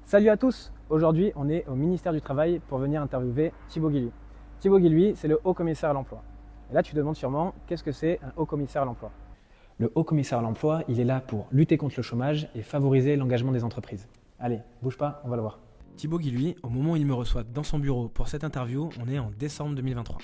Salut à tous. Aujourd'hui, on est au ministère du Travail pour venir interviewer Thibaut Guilluy. Thibaut Guilluy, c'est le haut commissaire à l'emploi. Et là, tu te demandes sûrement, qu'est-ce que c'est un haut commissaire à l'emploi? Le haut commissaire à l'emploi, il est là pour lutter contre le chômage et favoriser l'engagement des entreprises. Allez, bouge pas, on va le voir. Thibaut Guilluy, au moment où il me reçoit dans son bureau pour cette interview, on est en décembre 2023.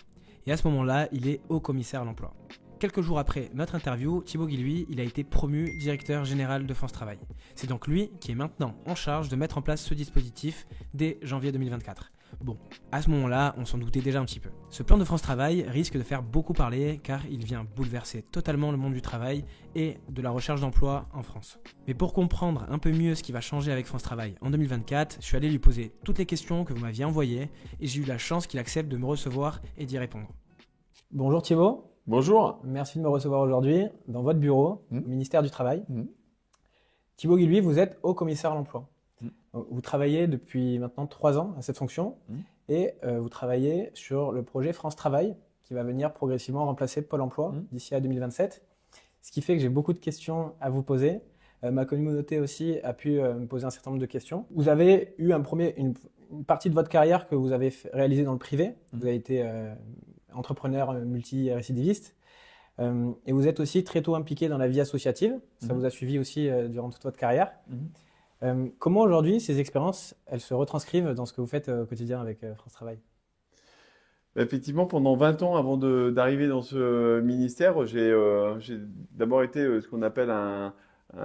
Et à ce moment-là, il est haut commissaire à l'emploi. Quelques jours après notre interview, Thibaut Guilluy, il a été promu directeur général de France Travail. C'est donc lui qui est maintenant en charge de mettre en place ce dispositif dès janvier 2024. Bon, à ce moment-là, on s'en doutait déjà un petit peu. Ce plan de France Travail risque de faire beaucoup parler car il vient bouleverser totalement le monde du travail et de la recherche d'emploi en France. Mais pour comprendre un peu mieux ce qui va changer avec France Travail en 2024, je suis allé lui poser toutes les questions que vous m'aviez envoyées et j'ai eu la chance qu'il accepte de me recevoir et d'y répondre. Bonjour Thibaut. Bonjour. Merci de me recevoir aujourd'hui dans votre bureau, au ministère du Travail. Thibaut Guilluy, vous êtes haut commissaire à l'emploi. Vous travaillez depuis maintenant 3 ans à cette fonction et vous travaillez sur le projet France Travail qui va venir progressivement remplacer Pôle emploi d'ici à 2027. Ce qui fait que j'ai beaucoup de questions à vous poser. Ma communauté aussi a pu me poser un certain nombre de questions. Vous avez eu une partie de votre carrière que vous avez réalisée dans le privé. Vous avez été entrepreneur multi-récidiviste. Et vous êtes aussi très tôt impliqué dans la vie associative. Ça vous a suivi aussi durant toute votre carrière. Comment aujourd'hui ces expériences, elles se retranscrivent dans ce que vous faites au quotidien avec France Travail? Effectivement, pendant 20 ans avant d'arriver dans ce ministère, j'ai d'abord été ce qu'on appelle un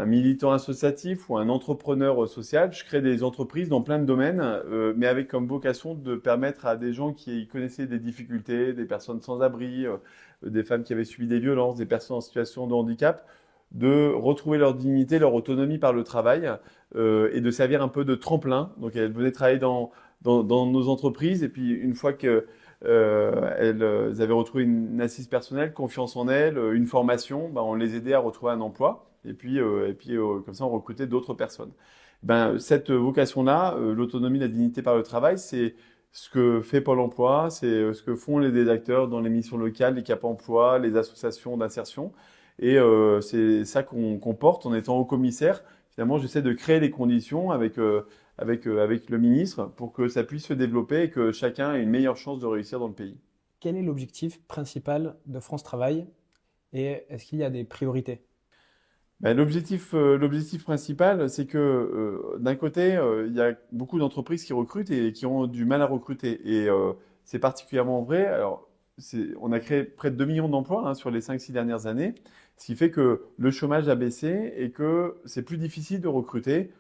militant associatif ou un entrepreneur social. Je crée des entreprises dans plein de domaines, mais avec comme vocation de permettre à des gens qui connaissaient des difficultés, des personnes sans abri, des femmes qui avaient subi des violences, des personnes en situation de handicap, de retrouver leur dignité, leur autonomie par le travail et de servir un peu de tremplin. Donc elles venaient travailler dans nos entreprises et puis une fois que elles avaient retrouvé une assise personnelle, confiance en elles, une formation, on les aidait à retrouver un emploi et puis comme ça on recrutait d'autres personnes. Cette vocation-là, l'autonomie, la dignité par le travail, c'est ce que fait Pôle emploi, c'est ce que font les acteurs dans les missions locales, les Cap emploi, les associations d'insertion. Et c'est ça qu'on porte en étant haut commissaire. Finalement, j'essaie de créer les conditions avec le ministre pour que ça puisse se développer et que chacun ait une meilleure chance de réussir dans le pays. Quel est l'objectif principal de France Travail et est-ce qu'il y a des priorités? L'objectif principal, c'est que d'un côté, il y a beaucoup d'entreprises qui recrutent et qui ont du mal à recruter. Et c'est particulièrement vrai. Alors, on a créé près de 2 millions d'emplois sur les 5-6 dernières années, ce qui fait que le chômage a baissé et que c'est plus difficile de recruter.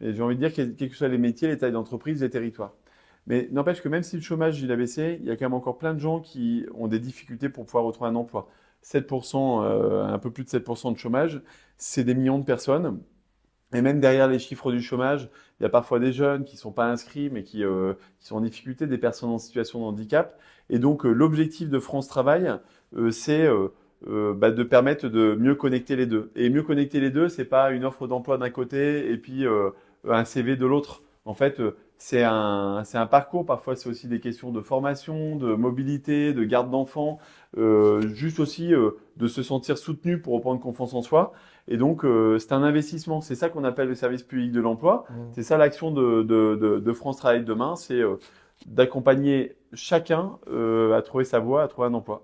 Et j'ai envie de dire, quels que soient les métiers, les tailles d'entreprise, les territoires. Mais n'empêche que même si le chômage il a baissé, il y a quand même encore plein de gens qui ont des difficultés pour pouvoir retrouver un emploi. 7%, un peu plus de 7% de chômage, c'est des millions de personnes. Et même derrière les chiffres du chômage, il y a parfois des jeunes qui ne sont pas inscrits, mais qui sont en difficulté, des personnes en situation de handicap. Et donc, l'objectif de France Travail, c'est de permettre de mieux connecter les deux. Et mieux connecter les deux, c'est pas une offre d'emploi d'un côté et puis un CV de l'autre. En fait, c'est un parcours. Parfois, c'est aussi des questions de formation, de mobilité, de garde d'enfants, juste aussi de se sentir soutenu pour reprendre confiance en soi. Et donc, c'est un investissement. C'est ça qu'on appelle le service public de l'emploi. C'est ça l'action de France Travail demain, c'est d'accompagner chacun à trouver sa voie, à trouver un emploi.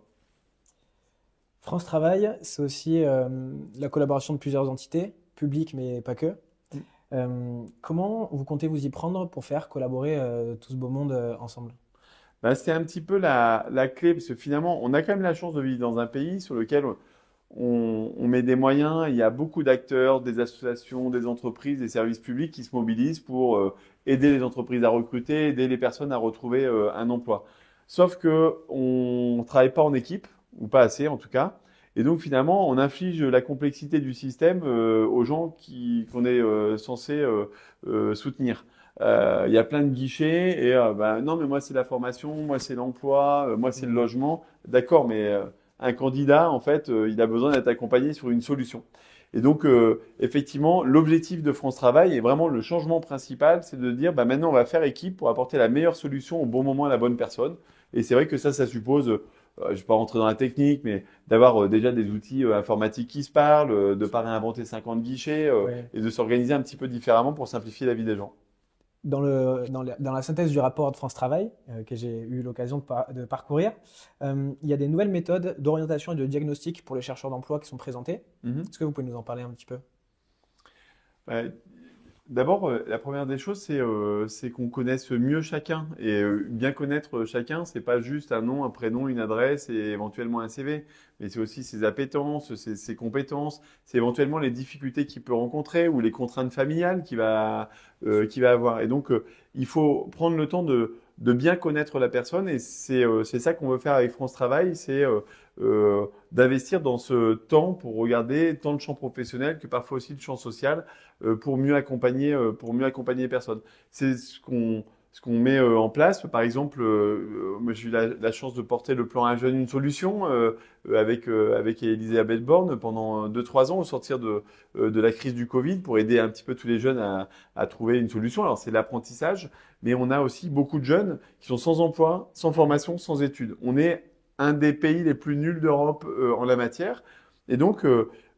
France Travail, c'est aussi la collaboration de plusieurs entités, publiques mais pas que. Comment vous comptez vous y prendre pour faire collaborer tout ce beau monde ensemble? C'est un petit peu la clé, parce que finalement, on a quand même la chance de vivre dans un pays sur lequel on met des moyens. Il y a beaucoup d'acteurs, des associations, des entreprises, des services publics qui se mobilisent pour aider les entreprises à recruter, aider les personnes à retrouver un emploi. Sauf que on ne travaille pas en équipe, ou pas assez en tout cas. Et donc finalement, on inflige la complexité du système aux gens qu'on est censé soutenir. Il y a plein de guichets et non mais moi c'est la formation, moi c'est l'emploi, moi c'est le logement. D'accord, mais un candidat en fait, il a besoin d'être accompagné sur une solution. Et donc effectivement, l'objectif de France Travail et vraiment le changement principal, c'est de dire maintenant on va faire équipe pour apporter la meilleure solution au bon moment à la bonne personne. Et c'est vrai que ça suppose je ne vais pas rentrer dans la technique, mais d'avoir déjà des outils informatiques qui se parlent, de ne pas réinventer 50 guichets et de s'organiser un petit peu différemment pour simplifier la vie des gens. dans la synthèse du rapport de France Travail, que j'ai eu l'occasion de parcourir, il y a des nouvelles méthodes d'orientation et de diagnostic pour les chercheurs d'emploi qui sont présentées. Est-ce que vous pouvez nous en parler un petit peu? Bah, d'abord, la première des choses, c'est qu'on connaisse mieux chacun. Et bien connaître chacun, c'est pas juste un nom, un prénom, une adresse et éventuellement un CV. Mais c'est aussi ses appétences, ses compétences, c'est éventuellement les difficultés qu'il peut rencontrer ou les contraintes familiales qu'il va avoir. Et donc, il faut prendre le temps de bien connaître la personne. Et c'est ça qu'on veut faire avec France Travail, c'est d'investir dans ce temps pour regarder tant le champ professionnel que parfois aussi le champ social pour mieux accompagner les personnes. C'est ce qu'on met en place. Par exemple, moi j'ai eu la chance de porter le plan Un jeune, une solution avec Elisabeth Borne pendant 2-3 ans au sortir de la crise du Covid pour aider un petit peu tous les jeunes à trouver une solution. Alors c'est l'apprentissage, mais on a aussi beaucoup de jeunes qui sont sans emploi, sans formation, sans études. On est un des pays les plus nuls d'Europe en la matière. Et donc,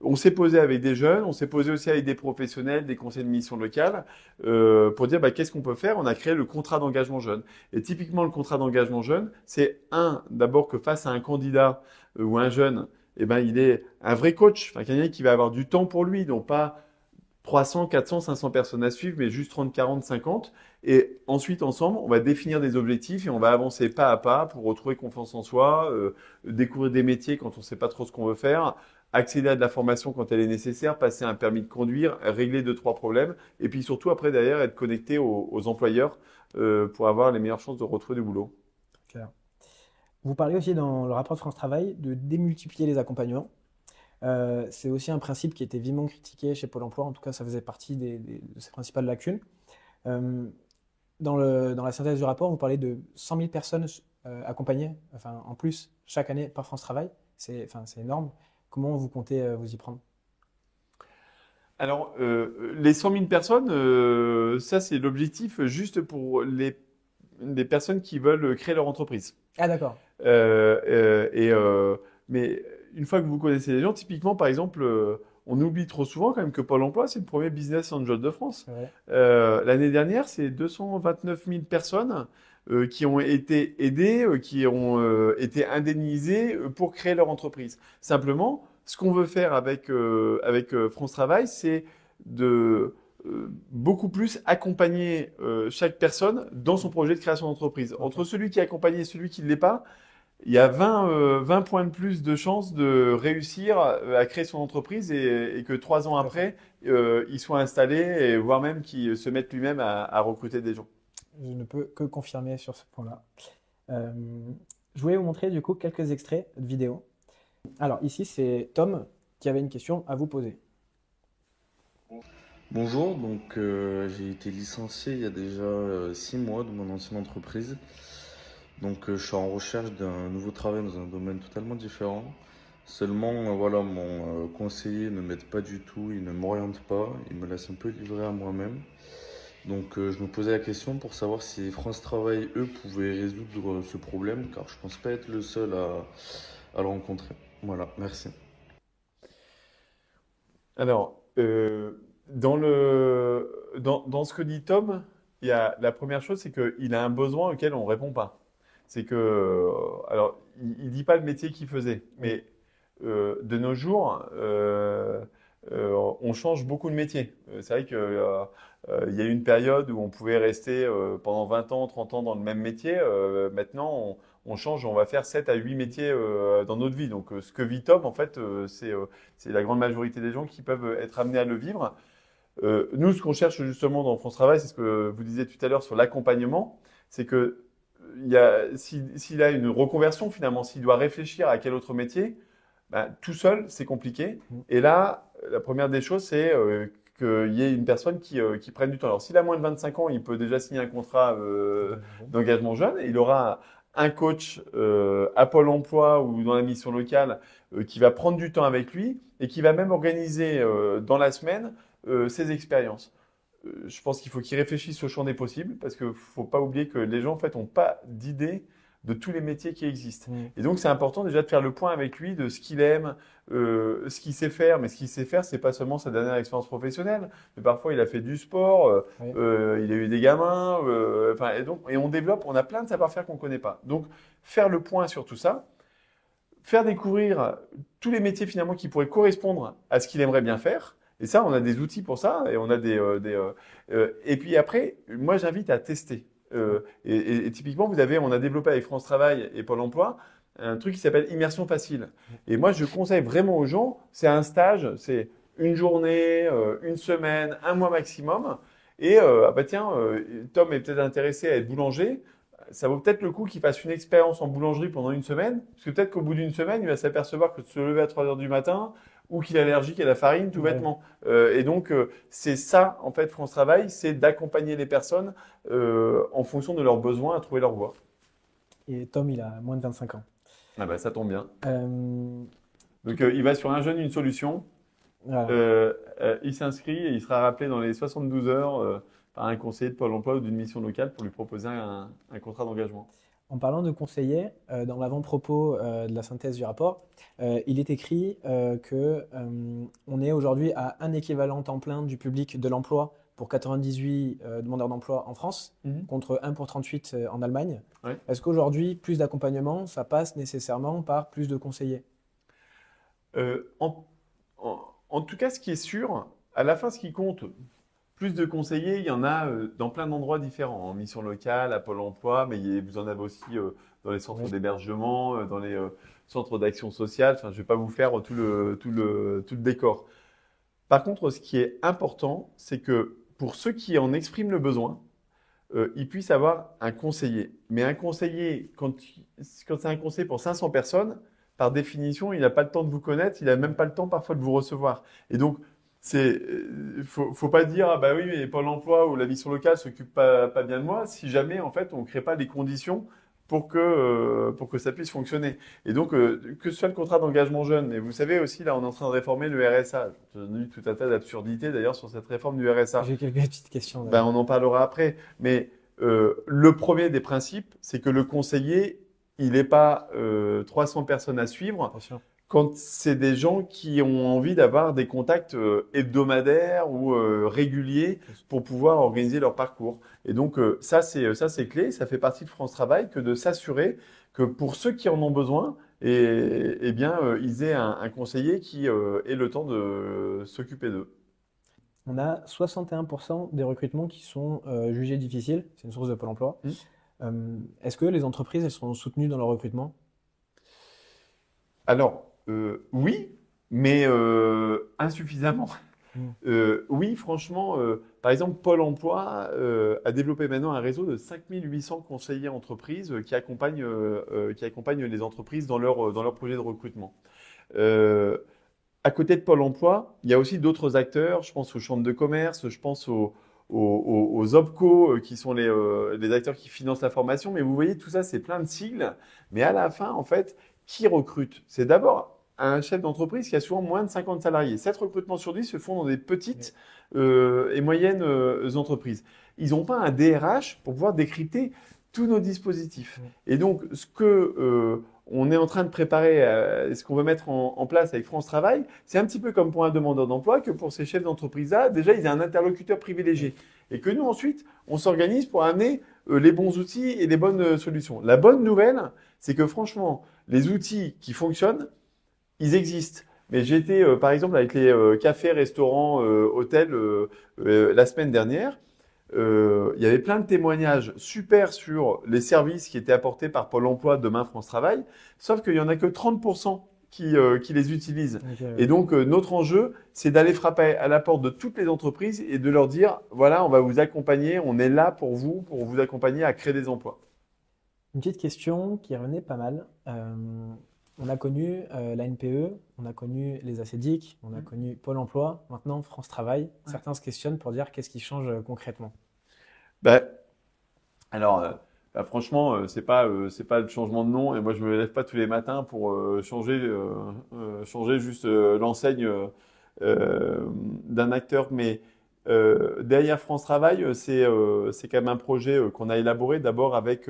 on s'est posé avec des jeunes, on s'est posé aussi avec des professionnels, des conseils de mission locale, pour dire qu'est-ce qu'on peut faire. On a créé le contrat d'engagement jeune. Et typiquement, le contrat d'engagement jeune, c'est d'abord que face à un candidat ou un jeune, il est un vrai coach, enfin quelqu'un qui va avoir du temps pour lui, donc pas 300, 400, 500 personnes à suivre, mais juste 30, 40, 50. Et ensuite, ensemble, on va définir des objectifs et on va avancer pas à pas pour retrouver confiance en soi, découvrir des métiers quand on ne sait pas trop ce qu'on veut faire, accéder à de la formation quand elle est nécessaire, passer un permis de conduire, régler 2-3 problèmes, et puis surtout après derrière être connecté aux employeurs pour avoir les meilleures chances de retrouver du boulot. Claire. Vous parlez aussi dans le rapport de France Travail de démultiplier les accompagnements. C'est aussi un principe qui était vivement critiqué chez Pôle emploi, en tout cas ça faisait partie de ses principales lacunes. Dans la synthèse du rapport, vous parlez de 100 000 personnes accompagnées, enfin, en plus, chaque année par France Travail. C'est énorme. Comment vous comptez vous y prendre? Alors, les 100 000 personnes, ça c'est l'objectif juste pour les personnes qui veulent créer leur entreprise. Ah d'accord. Mais une fois que vous connaissez les gens, typiquement par exemple, on oublie trop souvent quand même que Pôle emploi, c'est le premier business angel de France. Ouais. L'année dernière, c'est 229 000 personnes qui ont été aidées, qui ont été indemnisées pour créer leur entreprise. Simplement, ce qu'on veut faire avec France Travail, c'est de beaucoup plus accompagner chaque personne dans son projet de création d'entreprise. Entre celui qui est accompagné et celui qui ne l'est pas, il y a 20 points de plus de chances de réussir à créer son entreprise et que 3 ans après, il soit installé et voire même qu'il se mette lui-même à recruter des gens. Je ne peux que confirmer sur ce point-là. Je voulais vous montrer du coup quelques extraits de vidéos. Alors ici, c'est Tom qui avait une question à vous poser. Bonjour, donc j'ai été licencié il y a déjà 6 mois de mon ancienne entreprise. Donc je suis en recherche d'un nouveau travail dans un domaine totalement différent. Seulement, voilà, mon conseiller ne m'aide pas du tout, il ne m'oriente pas, il me laisse un peu livré à moi-même. Donc je me posais la question pour savoir si France Travail, eux, pouvaient résoudre ce problème, car je pense pas être le seul à le rencontrer. Voilà, merci. Alors, dans ce que dit Tom, la première chose, c'est qu'il a un besoin auquel on ne répond pas. C'est que, alors, il dit pas le métier qu'il faisait, mais de nos jours, on change beaucoup de métiers. C'est vrai que il y a eu une période où on pouvait rester pendant 20 ans, 30 ans dans le même métier. Maintenant, on change, on va faire 7 à 8 métiers dans notre vie. Donc, ce que vit Tom, en fait, c'est la grande majorité des gens qui peuvent être amenés à le vivre. Nous, ce qu'on cherche justement dans France Travail, c'est ce que vous disiez tout à l'heure sur l'accompagnement, c'est que s'il a une reconversion, finalement, s'il doit réfléchir à quel autre métier, tout seul, c'est compliqué. Et là, la première des choses, c'est qu'il y ait une personne qui prenne du temps. Alors, s'il a moins de 25 ans, il peut déjà signer un contrat d'engagement jeune. Il aura un coach à Pôle emploi ou dans la mission locale qui va prendre du temps avec lui et qui va même organiser dans la semaine ses expériences. Je pense qu'il faut qu'il réfléchisse au champ des possibles parce qu'il ne faut pas oublier que les gens en fait n'ont pas d'idée de tous les métiers qui existent. Et donc, c'est important déjà de faire le point avec lui de ce qu'il aime, ce qu'il sait faire. Mais ce qu'il sait faire, c'est pas seulement sa dernière expérience professionnelle. Mais parfois, il a fait du sport, il a eu des gamins. Et on développe, on a plein de savoir-faire qu'on connaît pas. Donc, faire le point sur tout ça, faire découvrir tous les métiers finalement qui pourraient correspondre à ce qu'il aimerait bien faire. Et ça, on a des outils pour ça, et on a et puis après, moi, j'invite à tester. Et typiquement, on a développé avec France Travail et Pôle Emploi un truc qui s'appelle Immersion Facile. Et moi, je conseille vraiment aux gens, c'est un stage, c'est une journée, une semaine, un mois maximum. Et Tom est peut-être intéressé à être boulanger. Ça vaut peut-être le coup qu'il fasse une expérience en boulangerie pendant une semaine, parce que peut-être qu'au bout d'une semaine, il va s'apercevoir que de se lever à 3 heures du matin, ou qu'il est allergique à la farine, tout bêtement. Et donc, c'est ça, en fait, France Travail, c'est d'accompagner les personnes en fonction de leurs besoins à trouver leur voie. Et Tom, il a moins de 25 ans. Ah bah, ça tombe bien. Donc, il va sur Un jeune, une solution. Voilà. Il s'inscrit et il sera rappelé dans les 72 heures par un conseiller de Pôle emploi ou d'une mission locale pour lui proposer un contrat d'engagement. En parlant de conseiller, dans l'avant-propos de la synthèse du rapport, il est écrit qu'on est aujourd'hui à un équivalent temps plein du public de l'emploi pour 98 demandeurs d'emploi en France, contre 1 pour 38 en Allemagne. Ouais. Est-ce qu'aujourd'hui, plus d'accompagnement, ça passe nécessairement par plus de conseillers ? En tout cas, ce qui est sûr, à la fin, ce qui compte, plus de conseillers, il y en a dans plein d'endroits différents, en mission locale, à Pôle emploi, mais vous en avez aussi dans les centres d'hébergement, dans les centres d'action sociale. Enfin, je ne vais pas vous faire tout le décor. Par contre, ce qui est important, c'est que pour ceux qui en expriment le besoin, ils puissent avoir un conseiller. Mais un conseiller, quand c'est un conseiller pour 500 personnes, par définition, il n'a pas le temps de vous connaître, il n'a même pas le temps parfois de vous recevoir. Et donc, faut pas dire ah bah oui mais Pôle emploi ou la mission locale s'occupe pas bien de moi si jamais en fait on crée pas les conditions pour que ça puisse fonctionner. Et donc que ce soit le contrat d'engagement jeune, et vous savez aussi là on est en train de réformer le RSA. J'ai eu tout un tas d'absurdités d'ailleurs sur cette réforme du RSA. J'ai quelques petites questions. Ben, on en parlera après, mais le premier des principes c'est que le conseiller il n'est pas 300 personnes à suivre. Attention. Quand c'est des gens qui ont envie d'avoir des contacts hebdomadaires ou réguliers pour pouvoir organiser leur parcours. Et donc ça c'est clé, ça fait partie de France Travail que de s'assurer que pour ceux qui en ont besoin, ils aient un conseiller qui ait le temps de s'occuper d'eux. On a 61% des recrutements qui sont jugés difficiles, c'est une source de Pôle emploi. Est-ce que les entreprises elles sont soutenues dans leur recrutement ? Alors, oui, mais insuffisamment. Oui, franchement, par exemple, Pôle emploi a développé maintenant un réseau de 5800 conseillers entreprises qui accompagnent les entreprises dans leur projet de recrutement. À côté de Pôle emploi, il y a aussi d'autres acteurs. Je pense aux chambres de commerce, je pense aux OPCO qui sont les acteurs qui financent la formation. Mais vous voyez, tout ça, c'est plein de sigles. Mais à la fin, en fait, qui recrute? C'est d'abord un chef d'entreprise qui a souvent moins de 50 salariés. 7 recrutements sur 10 se font dans des petites et moyennes entreprises. Ils n'ont pas un DRH pour pouvoir décrypter tous nos dispositifs. Et donc, ce que on est en train de préparer, ce qu'on veut mettre en place avec France Travail, c'est un petit peu comme pour un demandeur d'emploi, que pour ces chefs d'entreprise-là, déjà, ils ont un interlocuteur privilégié. Et que nous, ensuite, on s'organise pour amener les bons outils et les bonnes solutions. La bonne nouvelle, c'est que franchement, les outils qui fonctionnent, ils existent. Mais j'ai été, par exemple, avec les cafés, restaurants, hôtels la semaine dernière. Il y avait plein de témoignages super sur les services qui étaient apportés par Pôle emploi demain France Travail, sauf qu'il n'y en a que 30% qui les utilisent. Okay. Et donc, notre enjeu, c'est d'aller frapper à la porte de toutes les entreprises et de leur dire, voilà, on va vous accompagner, on est là pour vous accompagner à créer des emplois. Une petite question qui revenait pas mal. On a connu la NPE, on a connu les ACDIC, on a connu Pôle emploi, maintenant France Travail. Certains se questionnent pour dire qu'est-ce qui change concrètement. Franchement, c'est pas le changement de nom, et moi je me lève pas tous les matins pour changer juste l'enseigne d'un acteur. Mais derrière France Travail, c'est quand même un projet qu'on a élaboré d'abord avec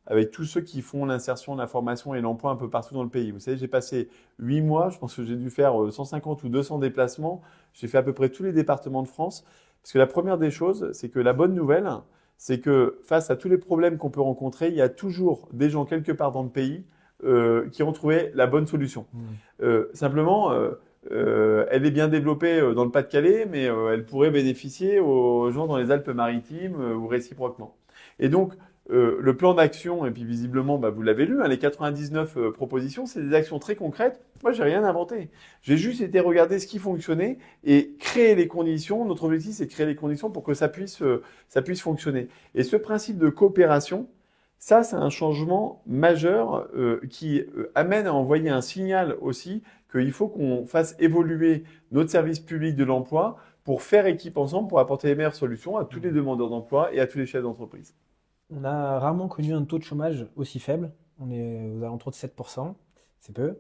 avec tous ceux qui font l'insertion, la formation et l'emploi un peu partout dans le pays. Vous savez, j'ai passé 8 mois, je pense que j'ai dû faire 150 ou 200 déplacements. J'ai fait à peu près tous les départements de France. Parce que la première des choses, c'est que la bonne nouvelle, c'est que face à tous les problèmes qu'on peut rencontrer, il y a toujours des gens quelque part dans le pays qui ont trouvé la bonne solution. Simplement, elle est bien développée dans le Pas-de-Calais, mais elle pourrait bénéficier aux gens dans les Alpes-Maritimes ou réciproquement. Et donc, le plan d'action, et puis visiblement, vous l'avez lu, les 99 propositions, c'est des actions très concrètes. Moi, j'ai rien inventé. J'ai juste été regarder ce qui fonctionnait et créer les conditions. Notre objectif, c'est de créer les conditions pour que ça puisse fonctionner. Et ce principe de coopération, ça, c'est un changement majeur qui amène à envoyer un signal aussi qu'il faut qu'on fasse évoluer notre service public de l'emploi pour faire équipe ensemble, pour apporter les meilleures solutions à tous les demandeurs d'emploi et à tous les chefs d'entreprise. On a rarement connu un taux de chômage aussi faible. On est aux alentours de 7%, c'est peu.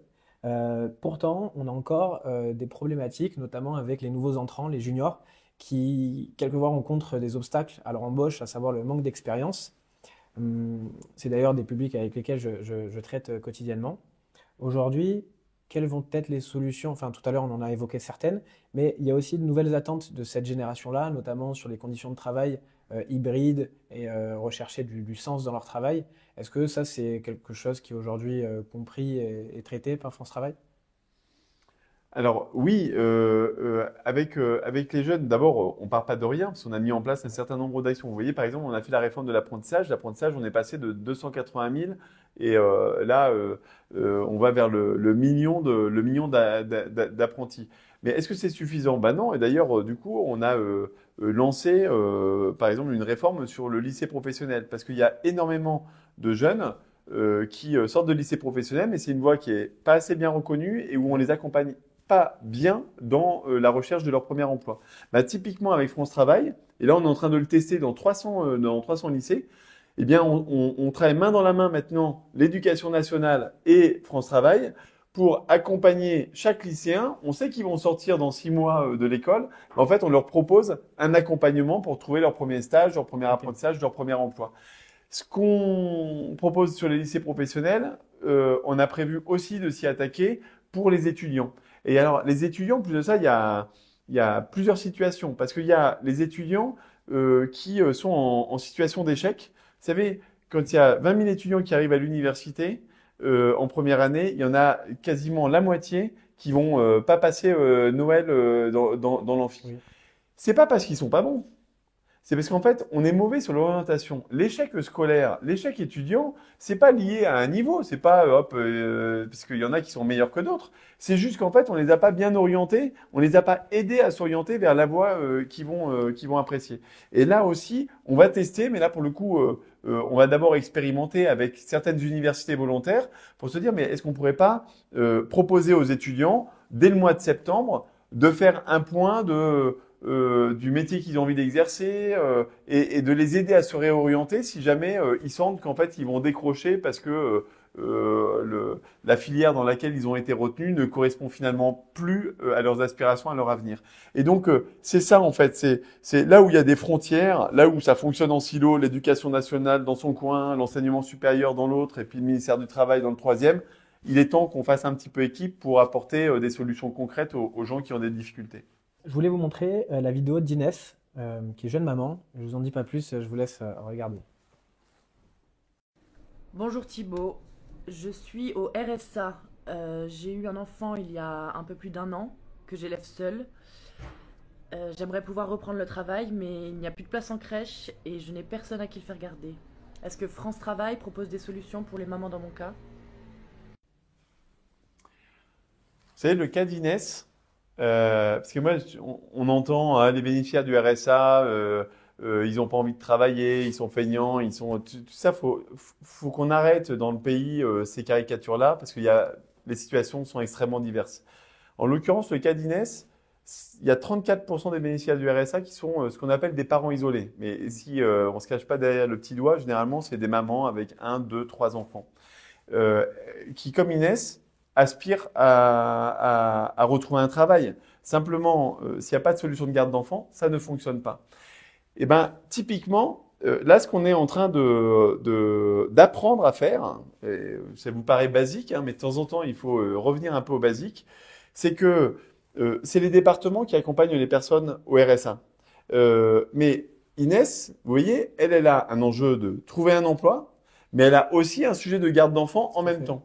Pourtant, on a encore des problématiques, notamment avec les nouveaux entrants, les juniors, qui quelquefois rencontrent des obstacles à leur embauche, à savoir le manque d'expérience. C'est d'ailleurs des publics avec lesquels je traite quotidiennement. Aujourd'hui, quelles vont être les solutions? Enfin, tout à l'heure, on en a évoqué certaines, mais il y a aussi de nouvelles attentes de cette génération-là, notamment sur les conditions de travail hybrides et rechercher du sens dans leur travail. Est-ce que ça, c'est quelque chose qui est aujourd'hui compris et traité par France Travail? Alors oui, avec les jeunes, d'abord, on part pas de rien, parce qu'on a mis en place un certain nombre d'actions. Vous voyez, par exemple, on a fait la réforme de l'apprentissage. L'apprentissage, on est passé de 280 000 et là, on va vers le million d'apprentis. Mais est-ce que c'est suffisant? Non. Et d'ailleurs, du coup, on a lancé, par exemple, une réforme sur le lycée professionnel, parce qu'il y a énormément de jeunes qui sortent de lycée professionnel, mais c'est une voie qui est pas assez bien reconnue et où on les accompagne pas bien dans la recherche de leur premier emploi. Typiquement avec France Travail, et là on est en train de le tester dans 300 lycées, eh bien on travaille main dans la main maintenant l'éducation nationale et France Travail pour accompagner chaque lycéen. On sait qu'ils vont sortir dans 6 mois de l'école. En fait, on leur propose un accompagnement pour trouver leur premier stage, leur premier apprentissage, leur premier emploi. Ce qu'on propose sur les lycées professionnels, on a prévu aussi de s'y attaquer pour les étudiants. Et alors, les étudiants, plus de ça, il y a plusieurs situations. Parce qu'il y a les étudiants qui sont en situation d'échec. Vous savez, quand il y a 20 000 étudiants qui arrivent à l'université en première année, il y en a quasiment la moitié qui vont pas passer Noël dans l'amphi. Oui. C'est pas parce qu'ils sont pas bons. C'est parce qu'en fait, on est mauvais sur l'orientation. L'échec scolaire, l'échec étudiant, c'est pas lié à un niveau. C'est pas parce qu'il y en a qui sont meilleurs que d'autres. C'est juste qu'en fait, on les a pas bien orientés, on les a pas aidés à s'orienter vers la voie qu'ils vont apprécier. Et là aussi, on va tester, mais là pour le coup, on va d'abord expérimenter avec certaines universités volontaires pour se dire, mais est-ce qu'on pourrait pas proposer aux étudiants dès le mois de septembre de faire un point du métier qu'ils ont envie d'exercer et de les aider à se réorienter si jamais ils sentent qu'en fait ils vont décrocher parce que la filière dans laquelle ils ont été retenus ne correspond finalement plus à leurs aspirations, à leur avenir. Et donc c'est ça en fait, c'est là où il y a des frontières, là où ça fonctionne en silo, l'éducation nationale dans son coin, l'enseignement supérieur dans l'autre et puis le ministère du Travail dans le troisième. Il est temps qu'on fasse un petit peu équipe pour apporter des solutions concrètes aux gens qui ont des difficultés. Je voulais vous montrer la vidéo d'Inès, qui est jeune maman. Je vous en dis pas plus, je vous laisse regarder. Bonjour Thibaut, je suis au RSA. J'ai eu un enfant il y a un peu plus d'1 an, que j'élève seule. J'aimerais pouvoir reprendre le travail, mais il n'y a plus de place en crèche et je n'ai personne à qui le faire garder. Est-ce que France Travail propose des solutions pour les mamans dans mon cas? Vous savez, le cas d'Inès, parce que moi, on entend les bénéficiaires du RSA, ils n'ont pas envie de travailler, ils sont feignants, tout ça. Faut qu'on arrête dans le pays ces caricatures-là, parce que les situations sont extrêmement diverses. En l'occurrence, le cas d'Inès, il y a 34% des bénéficiaires du RSA qui sont ce qu'on appelle des parents isolés. Mais si on se cache pas derrière le petit doigt, généralement, c'est des mamans avec 1, 2, 3 enfants, qui, comme Inès, aspirent à retrouver un travail. Simplement, s'il n'y a pas de solution de garde d'enfants, ça ne fonctionne pas. Et typiquement, là, ce qu'on est en train d'apprendre à faire, et ça vous paraît basique, hein, mais de temps en temps, il faut revenir un peu au basique, c'est que c'est les départements qui accompagnent les personnes au RSA. Mais Inès, vous voyez, elle a un enjeu de trouver un emploi, mais elle a aussi un sujet de garde d'enfants en même temps.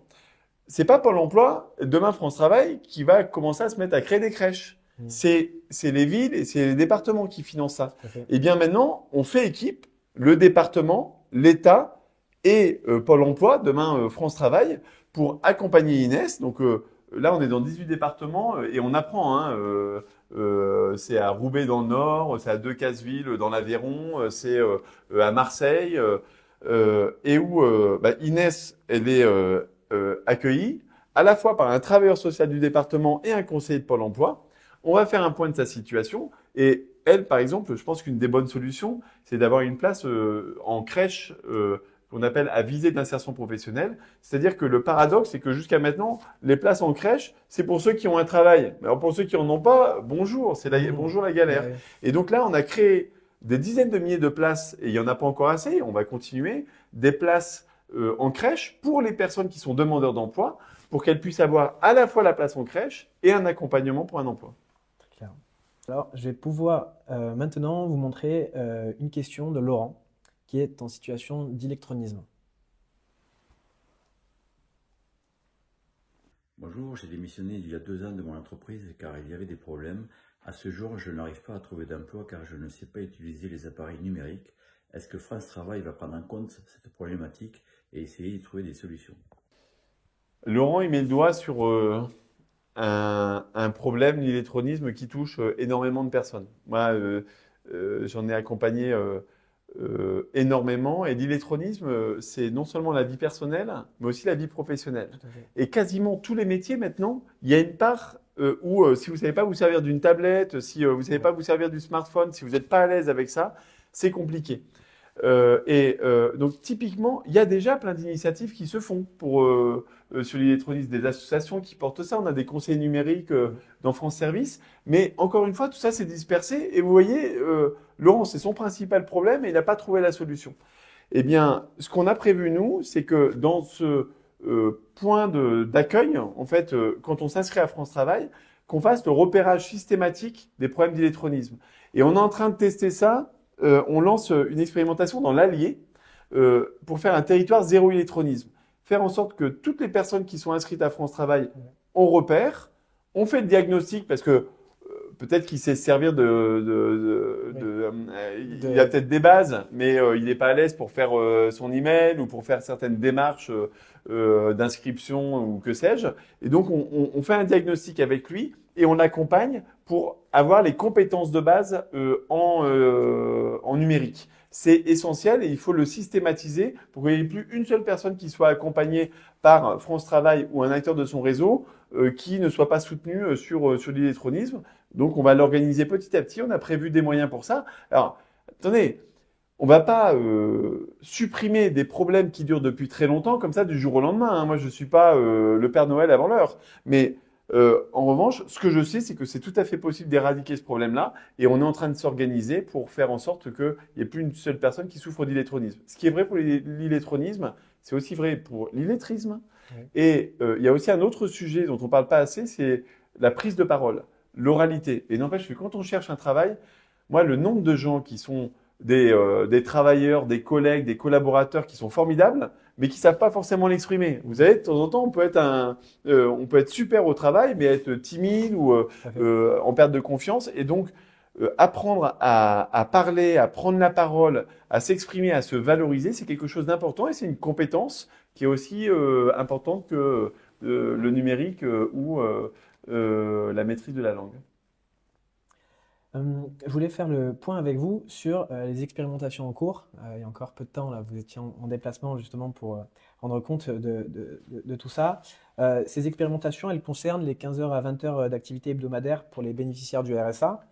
C'est pas Pôle emploi, demain France Travail, qui va commencer à se mettre à créer des crèches. C'est les villes et c'est les départements qui financent ça. Et bien maintenant, on fait équipe, le département, l'État et Pôle emploi, demain France Travail, pour accompagner Inès. Donc là, on est dans 18 départements et on apprend. Hein, c'est à Roubaix dans le Nord, c'est à Decazeville dans l'Aveyron, c'est à Marseille, et où Inès, elle est accueillie à la fois par un travailleur social du département et un conseiller de Pôle emploi. On va faire un point de sa situation et elle, par exemple, je pense qu'une des bonnes solutions, c'est d'avoir une place en crèche qu'on appelle à visée d'insertion professionnelle. C'est-à-dire que le paradoxe, c'est que jusqu'à maintenant, les places en crèche, c'est pour ceux qui ont un travail. Alors pour ceux qui en ont pas, bonjour, bonjour la galère. Ouais. Et donc là, on a créé des dizaines de milliers de places, et il y en a pas encore assez, on va continuer, des places en crèche pour les personnes qui sont demandeurs d'emploi, pour qu'elles puissent avoir à la fois la place en crèche et un accompagnement pour un emploi. Très clair. Alors, je vais pouvoir maintenant vous montrer une question de Laurent, qui est en situation d'électronisme. Bonjour, j'ai démissionné il y a 2 ans de mon entreprise car il y avait des problèmes. À ce jour, je n'arrive pas à trouver d'emploi car je ne sais pas utiliser les appareils numériques. Est-ce que France Travail va prendre en compte cette problématique et essayer de trouver des solutions? Laurent, il met le doigt sur un problème, l'illectronisme, qui touche énormément de personnes. Moi, j'en ai accompagné énormément. Et l'illectronisme, c'est non seulement la vie personnelle, mais aussi la vie professionnelle. Et quasiment tous les métiers, maintenant, il y a une part où si vous ne savez pas vous servir d'une tablette, si vous ne savez pas vous servir du smartphone, si vous n'êtes pas à l'aise avec ça, c'est compliqué. Donc typiquement, il y a déjà plein d'initiatives qui se font sur l'illectronisme, des associations qui portent ça. On a des conseils numériques dans France Service, mais encore une fois, tout ça c'est dispersé. Et vous voyez, Laurent, c'est son principal problème et il n'a pas trouvé la solution. Eh bien, ce qu'on a prévu nous, c'est que dans ce point d'accueil, en fait, quand on s'inscrit à France Travail, qu'on fasse le repérage systématique des problèmes d'illectronisme. Et on est en train de tester ça. On lance une expérimentation dans l'Allier pour faire un territoire zéro illectronisme. Faire en sorte que toutes les personnes qui sont inscrites à France Travail, on repère, on fait le diagnostic parce que peut-être qu'il sait se servir il a peut-être des bases, mais il n'est pas à l'aise pour faire son email ou pour faire certaines démarches d'inscription ou que sais-je. Et donc, on fait un diagnostic avec lui et on l'accompagne pour avoir les compétences de base en numérique. C'est essentiel et il faut le systématiser pour qu'il n'y ait plus une seule personne qui soit accompagnée par France Travail ou un acteur de son réseau qui ne soit pas soutenu sur l'illectronisme. Donc, on va l'organiser petit à petit. On a prévu des moyens pour ça. Alors, attendez, on va pas supprimer des problèmes qui durent depuis très longtemps comme ça du jour au lendemain. Hein. Moi, je suis pas le Père Noël avant l'heure. Mais en revanche, ce que je sais, c'est que c'est tout à fait possible d'éradiquer ce problème-là et on est en train de s'organiser pour faire en sorte qu'il n'y ait plus une seule personne qui souffre d'illectronisme. Ce qui est vrai pour l'illectronisme, c'est aussi vrai pour l'illettrisme. Oui. Et il y a aussi un autre sujet dont on ne parle pas assez, c'est la prise de parole, l'oralité. Et n'empêche que quand on cherche un travail, moi, le nombre de gens qui sont des travailleurs, des collègues, des collaborateurs qui sont formidables, mais qui savent pas forcément l'exprimer. Vous savez, de temps en temps, on peut être super au travail, mais être timide ou en perte de confiance. Et donc, apprendre à parler, à prendre la parole, à s'exprimer, à se valoriser, c'est quelque chose d'important et c'est une compétence qui est aussi importante que le numérique ou la maîtrise de la langue. Je voulais faire le point avec vous sur les expérimentations en cours. Il y a encore peu de temps, là, vous étiez en déplacement justement pour rendre compte de tout ça. Ces expérimentations, elles concernent les 15h à 20h d'activité hebdomadaire pour les bénéficiaires du RSA.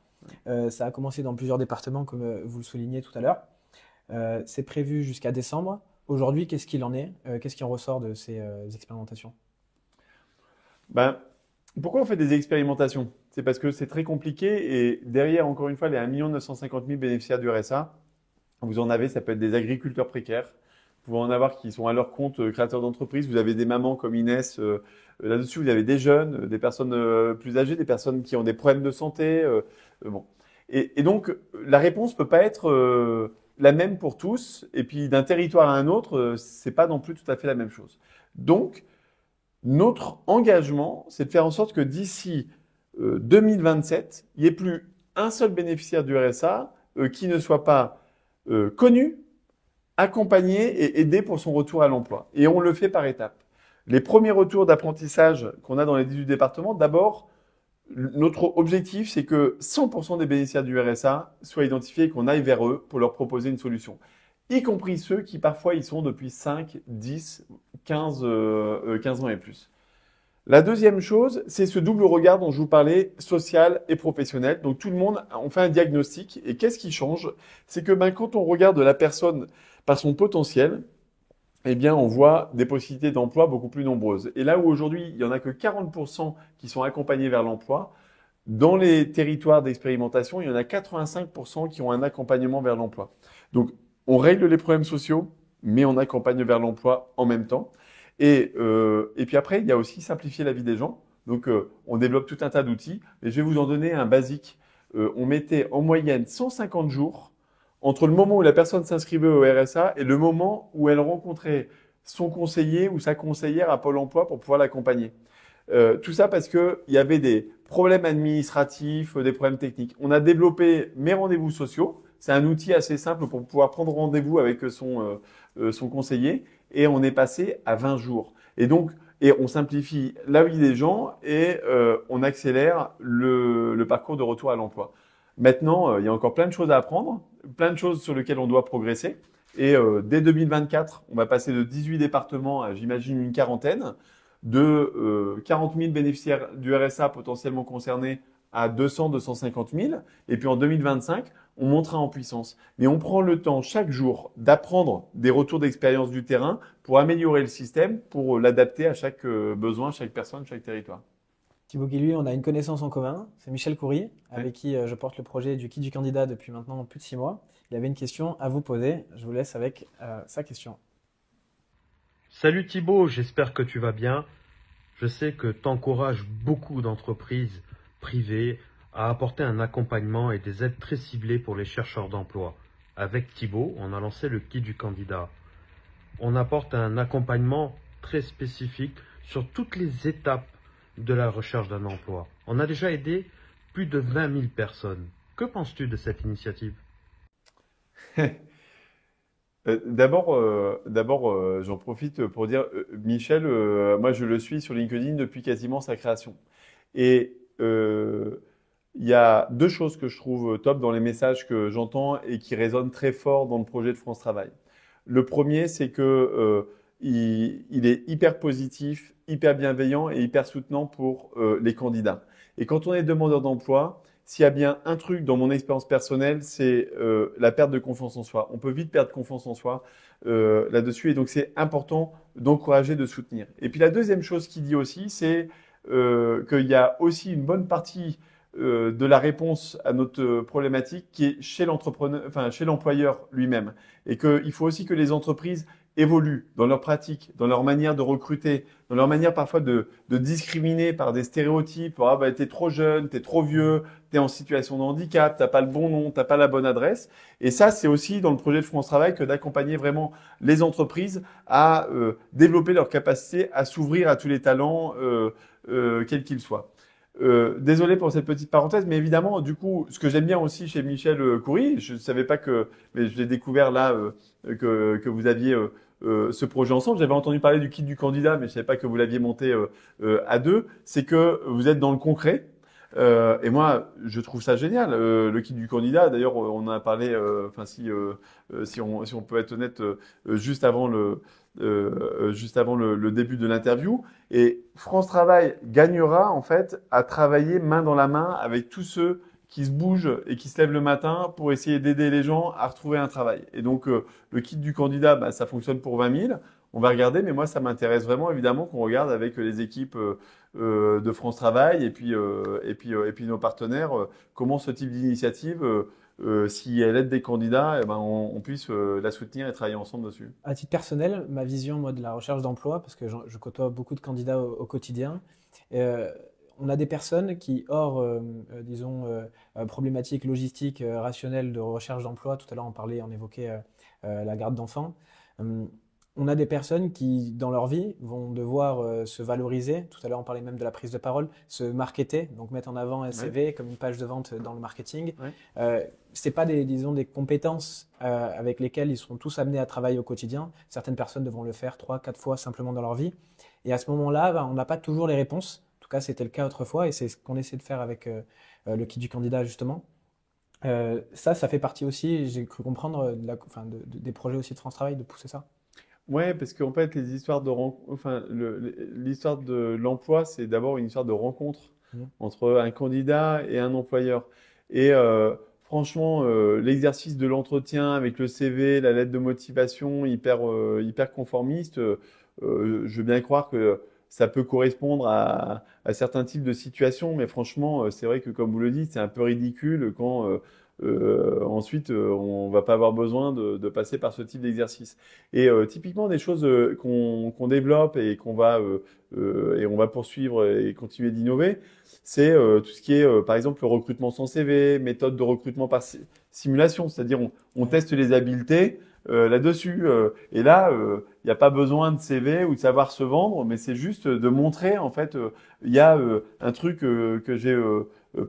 Ça a commencé dans plusieurs départements, comme vous le soulignez tout à l'heure. C'est prévu jusqu'à décembre. Aujourd'hui, qu'est-ce qu'il en est? Qu'est-ce qui en ressort de ces expérimentations? Pourquoi on fait des expérimentations? C'est parce que c'est très compliqué et derrière, encore une fois, les 1 950 000 bénéficiaires du RSA, Vous en avez, ça peut être des agriculteurs précaires. Vous pouvez en avoir qui sont à leur compte créateurs d'entreprise. Vous avez des mamans comme Inès. Là-dessus, vous avez des jeunes, des personnes plus âgées, des personnes qui ont des problèmes de santé. Bon. Et donc, la réponse peut pas être la même pour tous. Et puis, d'un territoire à un autre, c'est pas non plus tout à fait la même chose. Donc, notre engagement, c'est de faire en sorte que d'ici 2027, il n'y ait plus un seul bénéficiaire du RSA qui ne soit pas connu, accompagné et aidé pour son retour à l'emploi. Et on le fait par étapes. Les premiers retours d'apprentissage qu'on a dans les 18 départements, d'abord, notre objectif, c'est que 100% des bénéficiaires du RSA soient identifiés et qu'on aille vers eux pour leur proposer une solution. Y compris ceux qui, parfois, y sont depuis 5, 10, 15 ans et plus. La deuxième chose, c'est ce double regard dont je vous parlais, social et professionnel. Donc, tout le monde, on fait un diagnostic. Et qu'est-ce qui change? C'est que quand on regarde la personne par son potentiel, eh bien, on voit des possibilités d'emploi beaucoup plus nombreuses. Et là où aujourd'hui, il n'y en a que 40% qui sont accompagnés vers l'emploi, dans les territoires d'expérimentation, il y en a 85% qui ont un accompagnement vers l'emploi. Donc, on règle les problèmes sociaux, mais on accompagne vers l'emploi en même temps. Et puis après, il y a aussi simplifier la vie des gens. Donc, on développe tout un tas d'outils. Et je vais vous en donner un basique. On mettait en moyenne 150 jours entre le moment où la personne s'inscrivait au RSA et le moment où elle rencontrait son conseiller ou sa conseillère à Pôle emploi pour pouvoir l'accompagner. Tout ça parce qu'il y avait des problèmes administratifs, des problèmes techniques. On a développé mes rendez-vous sociaux. C'est un outil assez simple pour pouvoir prendre rendez-vous avec son conseiller. Et on est passé à 20 jours. Et donc, on simplifie la vie des gens et on accélère le parcours de retour à l'emploi. Maintenant, il y a encore plein de choses à apprendre, plein de choses sur lesquelles on doit progresser. Et dès 2024, on va passer de 18 départements à, j'imagine, une quarantaine, de 40 000 bénéficiaires du RSA potentiellement concernés à 200, 250 000. Et puis en 2025, on montera en puissance. Mais on prend le temps chaque jour d'apprendre des retours d'expérience du terrain pour améliorer le système, pour l'adapter à chaque besoin, chaque personne, chaque territoire. Thibaut Guilhuy, on a une connaissance en commun, c'est Michel Coury, avec qui je porte le projet du kit du candidat depuis maintenant plus de 6 mois. Il avait une question à vous poser, je vous laisse avec sa question. Salut Thibaut, j'espère que tu vas bien. Je sais que tu encourages beaucoup d'entreprises privées à apporter un accompagnement et des aides très ciblées pour les chercheurs d'emploi. Avec Thibaut, on a lancé le kit du candidat. On apporte un accompagnement très spécifique sur toutes les étapes de la recherche d'un emploi. On a déjà aidé plus de 20 000 personnes. Que penses-tu de cette initiative? D'abord, j'en profite pour dire, Michel, moi je le suis sur LinkedIn depuis quasiment sa création. Et il y a deux choses que je trouve top dans les messages que j'entends et qui résonnent très fort dans le projet de France Travail. Le premier, c'est que il est hyper positif, hyper bienveillant et hyper soutenant pour les candidats. Et quand on est demandeur d'emploi, s'il y a bien un truc dans mon expérience personnelle, c'est la perte de confiance en soi. On peut vite perdre confiance en soi là-dessus et donc c'est important d'encourager, de soutenir. Et puis la deuxième chose qu'il dit aussi, c'est qu'il y a aussi une bonne partie de la réponse à notre problématique qui est chez l'entrepreneur, enfin chez l'employeur lui-même, et qu'il faut aussi que les entreprises évoluent dans leur pratique, dans leur manière de recruter, dans leur manière parfois de discriminer par des stéréotypes. Ah bah t'es trop jeune, t'es trop vieux, t'es en situation de handicap, t'as pas le bon nom, t'as pas la bonne adresse. Et ça, c'est aussi dans le projet de France Travail que d'accompagner vraiment les entreprises à développer leur capacité à s'ouvrir à tous les talents, quels qu'ils soient. Désolé pour cette petite parenthèse, mais évidemment, du coup, ce que j'aime bien aussi chez Michel Coury, je ne savais pas mais je l'ai découvert là, que vous aviez ce projet ensemble. J'avais entendu parler du kit du candidat, mais je ne savais pas que vous l'aviez monté à deux. C'est que vous êtes dans le concret. Et moi, je trouve ça génial, le kit du candidat. D'ailleurs, on en a parlé, si on peut être honnête, juste avant le début de l'interview. Et France Travail gagnera en fait à travailler main dans la main avec tous ceux qui se bougent et qui se lèvent le matin pour essayer d'aider les gens à retrouver un travail. Et donc le kit du candidat, ça fonctionne pour 20 000. On va regarder, mais moi ça m'intéresse vraiment évidemment qu'on regarde avec les équipes de France Travail et puis nos partenaires comment ce type d'initiative si elle aide des candidats, eh ben, on puisse la soutenir et travailler ensemble dessus. À titre personnel, ma vision moi, de la recherche d'emploi, parce que je côtoie beaucoup de candidats au quotidien, on a des personnes qui, hors, problématiques logistiques, rationnelles de recherche d'emploi, tout à l'heure on évoquait la garde d'enfants, on a des personnes qui, dans leur vie, vont devoir se valoriser. Tout à l'heure, on parlait même de la prise de parole, se marketer, donc mettre en avant un CV comme une page de vente dans le marketing. C'est pas des compétences avec lesquelles ils seront tous amenés à travailler au quotidien. Certaines personnes devront le faire 3-4 fois simplement dans leur vie. Et à ce moment-là, on n'a pas toujours les réponses. En tout cas, c'était le cas autrefois, et c'est ce qu'on essaie de faire avec le kit du candidat, justement. Ça fait partie aussi, j'ai cru comprendre, des projets aussi de France Travail, de pousser ça. Ouais, parce qu'en fait, l'histoire de l'emploi, c'est d'abord une histoire de rencontre entre un candidat et un employeur. Et franchement, l'exercice de l'entretien avec le CV, la lettre de motivation hyper conformiste, je veux bien croire que ça peut correspondre à certains types de situations, mais franchement, c'est vrai que comme vous le dites, c'est un peu ridicule quand ensuite on va pas avoir besoin de passer par ce type d'exercice. Et typiquement des choses qu'on développe et on va poursuivre et continuer d'innover, c'est tout ce qui est par exemple le recrutement sans CV, méthode de recrutement par simulation, c'est-à-dire on teste les habiletés là-dessus. Et là, il n'y a pas besoin de CV ou de savoir se vendre, mais c'est juste de montrer, en fait, il y a un truc que j'ai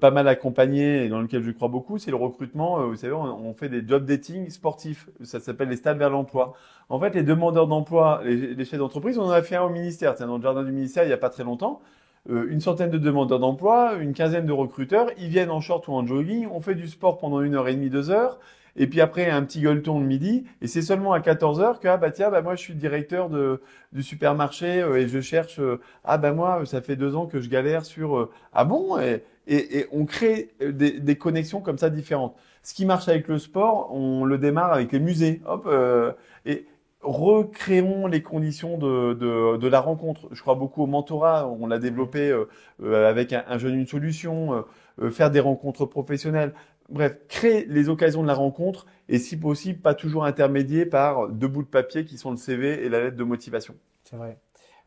pas mal accompagné et dans lequel je crois beaucoup, c'est le recrutement. Vous savez, on fait des job dating sportifs. Ça s'appelle les stages vers l'emploi. En fait, les demandeurs d'emploi, les chefs d'entreprise, on en a fait un au ministère. Tiens, dans le jardin du ministère, il n'y a pas très longtemps. Une centaine de demandeurs d'emploi, une quinzaine de recruteurs. Ils viennent en short ou en jogging. On fait du sport pendant 1h30, 2 heures. Et puis après, un petit gueuleton le midi. Et c'est seulement à 14h que, moi, je suis directeur du supermarché et je cherche, moi, ça fait 2 ans que je galère sur, ah bon? Et on crée des connexions comme ça différentes. Ce qui marche avec le sport, on le démarre avec les musées. Hop, et recréons les conditions de la rencontre. Je crois beaucoup au mentorat. On l'a développé avec un jeune une solution, faire des rencontres professionnelles. Bref, créer les occasions de la rencontre et si possible, pas toujours intermédié par 2 bouts de papier qui sont le CV et la lettre de motivation. C'est vrai.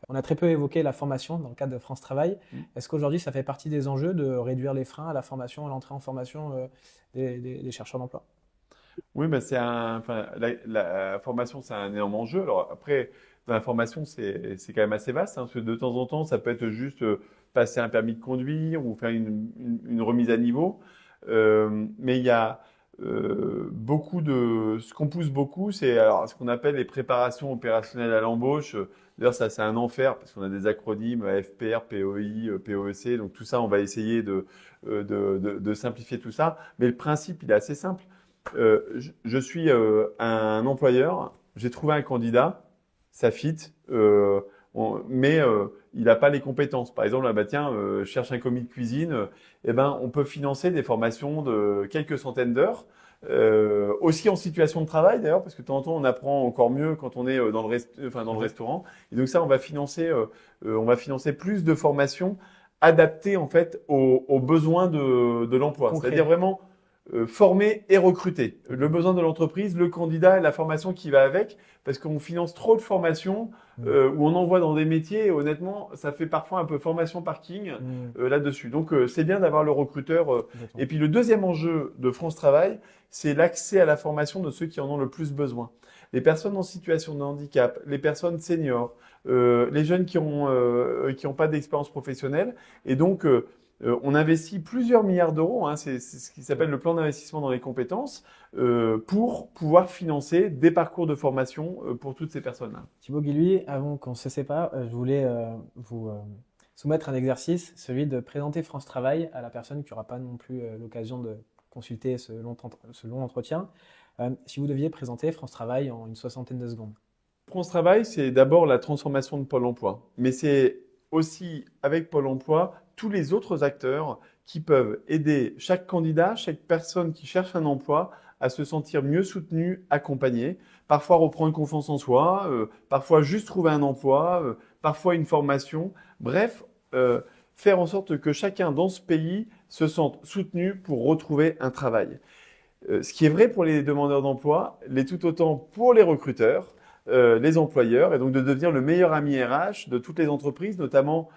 On a très peu évoqué la formation dans le cadre de France Travail. Est-ce qu'aujourd'hui, ça fait partie des enjeux de réduire les freins à la formation, à l'entrée en formation des chercheurs d'emploi? Oui, la formation, c'est un énorme enjeu. Alors après, dans la formation, c'est quand même assez vaste, parce que de temps en temps, ça peut être juste passer un permis de conduire ou faire une remise à niveau. Mais il y a ce qu'on pousse beaucoup, c'est alors ce qu'on appelle les préparations opérationnelles à l'embauche. D'ailleurs, ça c'est un enfer parce qu'on a des acronymes FPR, POI, POEC. Donc tout ça, on va essayer de simplifier tout ça. Mais le principe, il est assez simple. Je suis un employeur, j'ai trouvé un candidat, ça fit, mais il n'a pas les compétences. Par exemple, je cherche un commis de cuisine, on peut financer des formations de quelques centaines d'heures, aussi en situation de travail d'ailleurs, parce que de temps en temps on apprend encore mieux quand on est dans le restaurant. Et donc ça, on va financer plus de formations adaptées en fait aux besoins de l'emploi. Concret. C'est-à-dire vraiment former et recruter. Le besoin de l'entreprise, le candidat et la formation qui va avec, parce qu'on finance trop de formations où on envoie dans des métiers et honnêtement, ça fait parfois un peu formation parking là-dessus. Donc c'est bien d'avoir le recruteur. Et puis le deuxième enjeu de France Travail, c'est l'accès à la formation de ceux qui en ont le plus besoin. Les personnes en situation de handicap, les personnes seniors, les jeunes qui ont pas d'expérience professionnelle. Et donc on investit plusieurs milliards d'euros, c'est ce qui s'appelle le plan d'investissement dans les compétences, pour pouvoir financer des parcours de formation pour toutes ces personnes-là. Thibaut Guilhuy, avant qu'on se sépare, je voulais vous soumettre un exercice, celui de présenter France Travail à la personne qui n'aura pas non plus l'occasion de consulter ce long entretien. Si vous deviez présenter France Travail en une 60aine de secondes. France Travail, c'est d'abord la transformation de Pôle emploi, mais c'est aussi avec Pôle emploi tous les autres acteurs qui peuvent aider chaque candidat, chaque personne qui cherche un emploi à se sentir mieux soutenu, accompagné, parfois reprendre confiance en soi, parfois juste trouver un emploi, parfois une formation, bref, faire en sorte que chacun dans ce pays se sente soutenu pour retrouver un travail. Ce qui est vrai pour les demandeurs d'emploi, l'est tout autant pour les recruteurs, les employeurs, et donc de devenir le meilleur ami RH de toutes les entreprises, notamment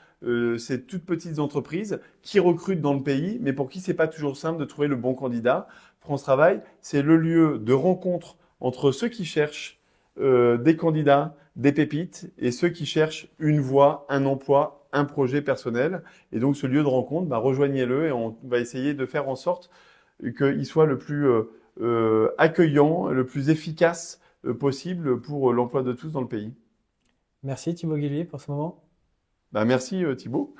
ces toutes petites entreprises qui recrutent dans le pays, mais pour qui c'est pas toujours simple de trouver le bon candidat. France Travail, c'est le lieu de rencontre entre ceux qui cherchent des candidats, des pépites, et ceux qui cherchent une voie, un emploi, un projet personnel. Et donc ce lieu de rencontre, rejoignez-le et on va essayer de faire en sorte qu'il soit le plus accueillant, le plus efficace possible pour l'emploi de tous dans le pays. Merci Thibaut Guilluy pour ce moment. Merci Thibaut.